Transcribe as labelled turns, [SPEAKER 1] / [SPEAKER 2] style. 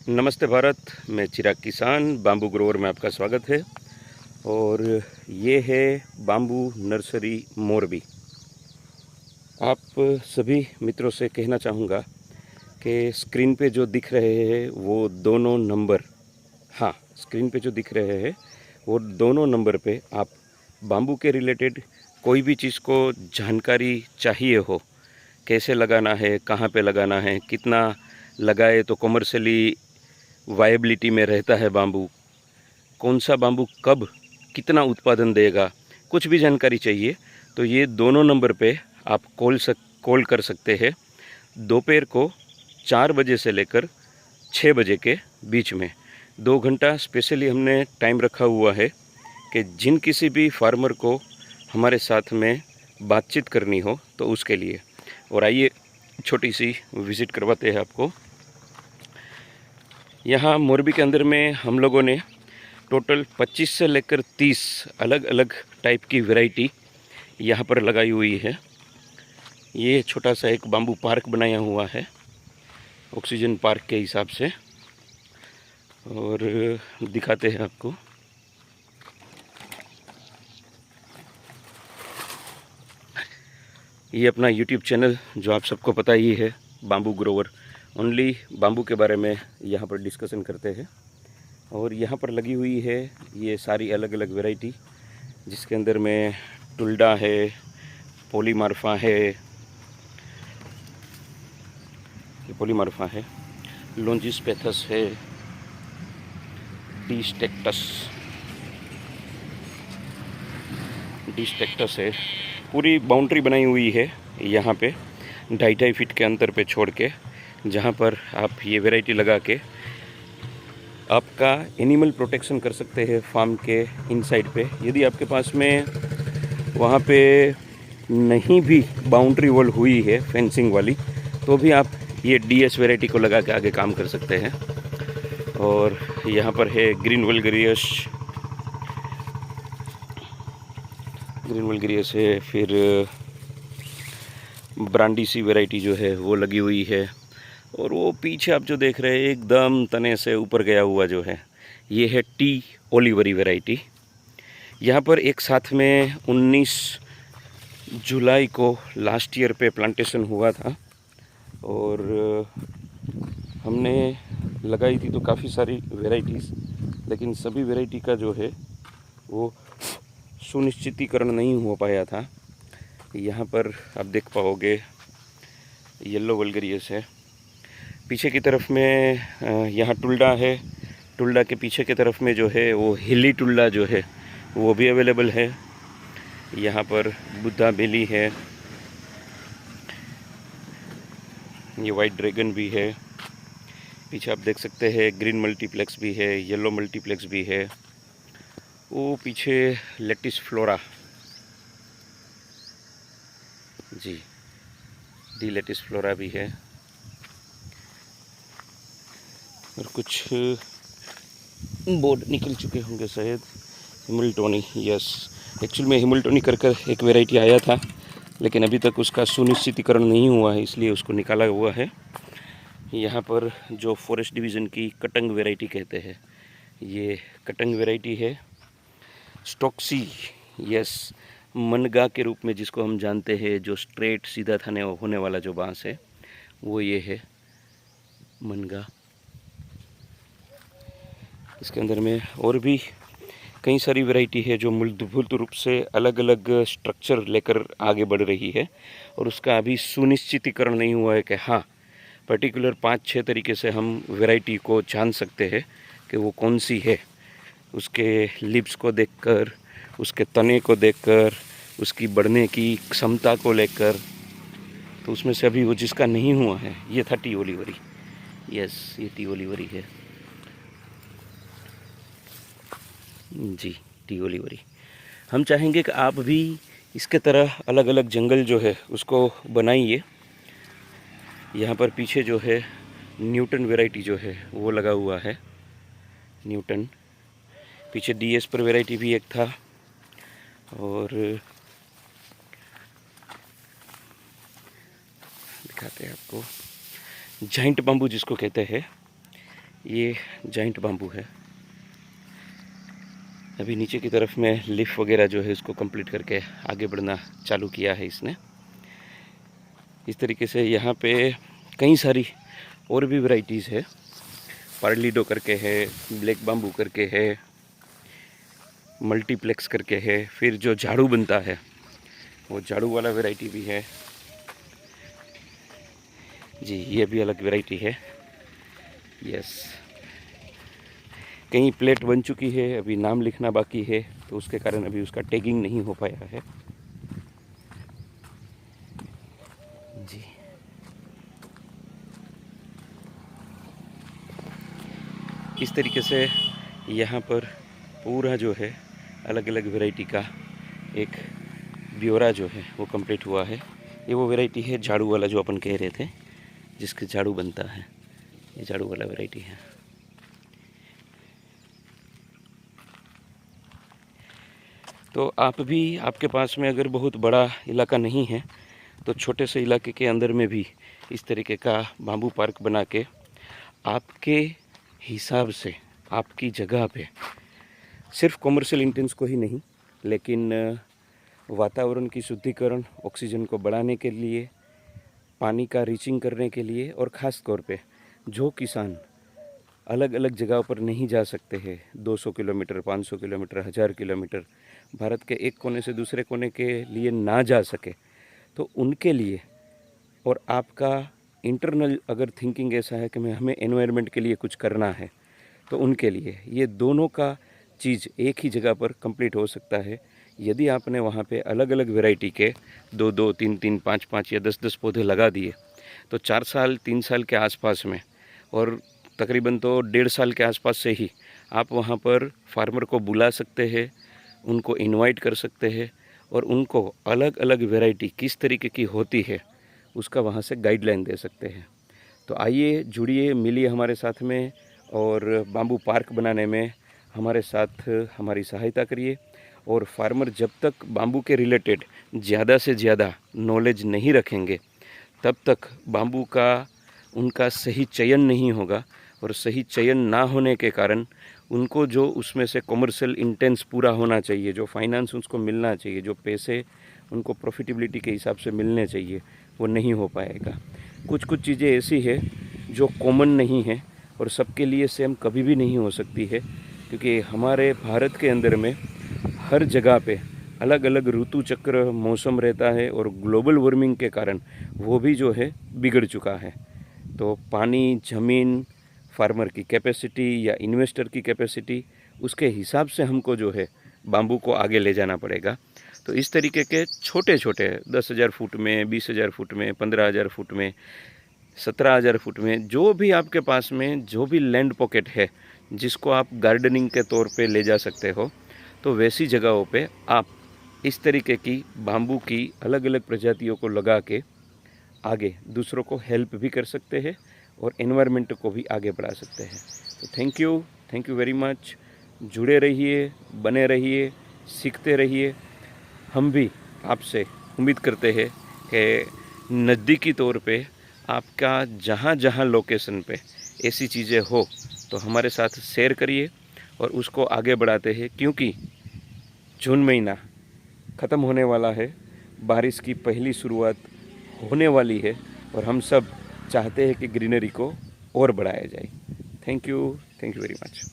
[SPEAKER 1] नमस्ते भारत, मैं चिराग किसान बाम्बू ग्रोवर में आपका स्वागत है। और ये है बाम्बू नर्सरी मोरबी। आप सभी मित्रों से कहना चाहूँगा कि स्क्रीन पे जो दिख रहे हैं वो दोनों नंबर, हाँ, स्क्रीन पे जो दिख रहे हैं वो दोनों नंबर पे आप बाम्बू के रिलेटेड कोई भी चीज़ को जानकारी चाहिए हो, कैसे लगाना है, कहाँ पे लगाना है, कितना लगाए तो कमर्शियली वायबिलिटी में रहता है बाम्बू, कौन सा बाम्बू कब कितना उत्पादन देगा, कुछ भी जानकारी चाहिए तो ये दोनों नंबर पे आप कॉल कर सकते हैं। दोपहर को 4 बजे से लेकर 6 बजे के बीच में 2 घंटा स्पेशली हमने टाइम रखा हुआ है कि जिन किसी भी फार्मर को हमारे साथ में बातचीत करनी हो तो उसके लिए। और आइए छोटी सी विज़िट करवाते हैं आपको। यहाँ मोरबी के अंदर में हम लोगों ने टोटल 25 से लेकर 30 अलग अलग टाइप की वैरायटी यहाँ पर लगाई हुई है। ये छोटा सा एक बाम्बू पार्क बनाया हुआ है ऑक्सीजन पार्क के हिसाब से, और दिखाते हैं आपको। ये अपना YouTube चैनल जो आप सबको पता ही है, बाम्बू ग्रोवर, ओनली बाम्बू के बारे में यहाँ पर डिस्कशन करते हैं। और यहाँ पर लगी हुई है ये सारी अलग अलग वैरायटी, जिसके अंदर में टुल्डा है, पॉलीमार्फा है, ये पॉलीमार्फा है, लॉन्जिस्पेथस है, डिस्टेक्टस है। पूरी बाउंड्री बनाई हुई है यहाँ पे 2.5 फीट के अंतर पे छोड़ के, जहाँ पर आप ये वैरायटी लगा के आपका एनिमल प्रोटेक्शन कर सकते हैं फार्म के इनसाइड पे। यदि आपके पास में वहाँ पे नहीं भी बाउंड्री वॉल हुई है फेंसिंग वाली, तो भी आप ये DS वैरायटी को लगा के आगे काम कर सकते हैं। और यहाँ पर है ग्रीन वल्गेरियस है, फिर ब्रांडी सी वैरायटी जो है वो लगी हुई है। और वो पीछे आप जो देख रहे हैं एकदम तने से ऊपर गया हुआ जो है, ये है टी ओलिवरी वैरायटी। यहाँ पर एक साथ में 19 जुलाई को लास्ट ईयर पे प्लांटेशन हुआ था, और हमने लगाई थी तो काफ़ी सारी वैरायटीज़, लेकिन सभी वैरायटी का जो है वो सुनिश्चितीकरण नहीं हो पाया था। यहाँ पर आप देख पाओगे येलो वल्गेरियस है, पीछे की तरफ में यहाँ टुल्डा है, टुल्डा के पीछे की तरफ में जो है वो हिली टुल्डा जो है वो भी अवेलेबल है। यहाँ पर बुद्धा बेली है, ये वाइट ड्रैगन भी है, पीछे आप देख सकते हैं ग्रीन मल्टीप्लेक्स भी है, येलो मल्टीप्लेक्स भी है, वो पीछे लेटिस फ्लोरा जी, डी लेटिस फ्लोरा भी है। और कुछ बोर्ड निकल चुके होंगे शायद। हिमल्टोनी, यस, एक्चुअल में हिमल्टोनी कर एक वैरायटी आया था, लेकिन अभी तक उसका सुनिश्चितीकरण नहीं हुआ है, इसलिए उसको निकाला हुआ है। यहाँ पर जो फॉरेस्ट डिवीज़न की कटंग वैरायटी कहते हैं, ये कटंग वैरायटी है। स्टॉक्सी, यस, मनगा के रूप में जिसको हम जानते हैं, जो स्ट्रेट सीधा थाने होने वाला जो बांस है वो ये है मनगा। इसके अंदर में और भी कई सारी वैरायटी है जो मूलभूत रूप से अलग अलग स्ट्रक्चर लेकर आगे बढ़ रही है, और उसका अभी सुनिश्चितीकरण नहीं हुआ है कि हाँ पर्टिकुलर 5-6 तरीके से हम वैरायटी को जान सकते हैं कि वो कौन सी है। उसके लिप्स को देखकर, उसके तने को देखकर, उसकी बढ़ने की क्षमता को लेकर, तो उसमें से अभी वो जिसका नहीं हुआ है ये था टी ओलिवरी। यस, ये टी ओलिवरी है जी, टी ओलिवरी। हम चाहेंगे कि आप भी इसके तरह अलग अलग जंगल जो है उसको बनाइए। यहाँ पर पीछे जो है न्यूटन वैरायटी जो है वो लगा हुआ है, न्यूटन। पीछे DS पर वैरायटी भी एक था, और दिखाते हैं आपको जाइंट बाम्बू जिसको कहते हैं, ये जाइंट बाम्बू है। अभी नीचे की तरफ में लीफ वगैरह जो है उसको कंप्लीट करके आगे बढ़ना चालू किया है इसने। इस तरीके से यहाँ पे कई सारी और भी वैरायटीज़ है। पार्लिडो करके है, ब्लैक बाम्बू करके है, मल्टीप्लेक्स करके है, फिर जो झाड़ू बनता है वो झाड़ू वाला वैरायटी भी है जी। ये भी अलग वैरायटी है। यस, कई प्लेट बन चुकी है, अभी नाम लिखना बाकी है तो उसके कारण अभी उसका टैगिंग नहीं हो पाया है जी। इस तरीके से यहाँ पर पूरा जो है अलग अलग वैरायटी का एक ब्यौरा जो है वो कंप्लीट हुआ है। ये वो वैरायटी है झाड़ू वाला जो अपन कह रहे थे, जिसके झाड़ू बनता है, ये झाड़ू वाला वैरायटी है। तो आप भी, आपके पास में अगर बहुत बड़ा इलाका नहीं है तो छोटे से इलाके के अंदर में भी इस तरीके का बाम्बू पार्क बना के आपके हिसाब से आपकी जगह पे सिर्फ कॉमर्शियल इंटेंस को ही नहीं, लेकिन वातावरण की शुद्धिकरण, ऑक्सीजन को बढ़ाने के लिए, पानी का रीचिंग करने के लिए, और ख़ास तौर पे जो किसान अलग अलग जगहों पर नहीं जा सकते हैं, 200 किलोमीटर, 500 किलोमीटर, 1000 किलोमीटर भारत के एक कोने से दूसरे कोने के लिए ना जा सके, तो उनके लिए, और आपका इंटरनल अगर थिंकिंग ऐसा है कि हमें एनवायरनमेंट के लिए कुछ करना है, तो उनके लिए ये दोनों का चीज़ एक ही जगह पर कंप्लीट हो सकता है यदि आपने वहाँ पे अलग अलग वैरायटी के 2-2, 3-3, 5-5 या 10-10 पौधे लगा दिए, तो 4 साल 3 साल के आसपास में, और तकरीबन तो 1.5 साल के आसपास से ही आप वहाँ पर फार्मर को बुला सकते हैं, उनको इनवाइट कर सकते हैं और उनको अलग अलग वैरायटी किस तरीके की होती है उसका वहाँ से गाइडलाइन दे सकते हैं। तो आइए, जुड़िए, मिलिए हमारे साथ में और बाम्बू पार्क बनाने में हमारे साथ हमारी सहायता करिए। और फार्मर जब तक बाम्बू के रिलेटेड ज़्यादा से ज़्यादा नॉलेज नहीं रखेंगे तब तक बाम्बू का उनका सही चयन नहीं होगा, और सही चयन ना होने के कारण उनको जो उसमें से कॉमर्शियल इंटेंस पूरा होना चाहिए, जो फाइनेंस उसको मिलना चाहिए, जो पैसे उनको प्रॉफिटेबिलिटी के हिसाब से मिलने चाहिए, वो नहीं हो पाएगा। कुछ कुछ चीज़ें ऐसी है जो कॉमन नहीं है और सबके लिए सेम कभी भी नहीं हो सकती है, क्योंकि हमारे भारत के अंदर में हर जगह पे अलग अलग ऋतु चक्र, मौसम रहता है, और ग्लोबल वार्मिंग के कारण वो भी जो है बिगड़ चुका है। तो पानी, ज़मीन, फार्मर की कैपेसिटी या इन्वेस्टर की कैपेसिटी, उसके हिसाब से हमको जो है बाम्बू को आगे ले जाना पड़ेगा। तो इस तरीके के छोटे छोटे 10,000 फुट में, 20,000 फुट में, 15,000 फुट में, 17,000 फुट में, जो भी आपके पास में जो भी लैंड पॉकेट है जिसको आप गार्डनिंग के तौर पे ले जा सकते हो, तो वैसी जगहों पे आप इस तरीके की बाम्बू की अलग अलग प्रजातियों को लगा के आगे दूसरों को हेल्प भी कर सकते हैं और एनवायरनमेंट को भी आगे बढ़ा सकते हैं। तो थैंक यू वेरी मच। जुड़े रहिए, बने रहिए, सीखते रहिए। हम भी आपसे उम्मीद करते हैं कि नज़दीकी तौर पे आपका जहाँ जहाँ लोकेशन पे ऐसी चीज़ें हो तो हमारे साथ शेयर करिए और उसको आगे बढ़ाते हैं, क्योंकि जून महीना ख़त्म होने वाला है, बारिश की पहली शुरुआत होने वाली है और हम सब चाहते हैं कि ग्रीनरी को और बढ़ाया जाए। Thank you very much.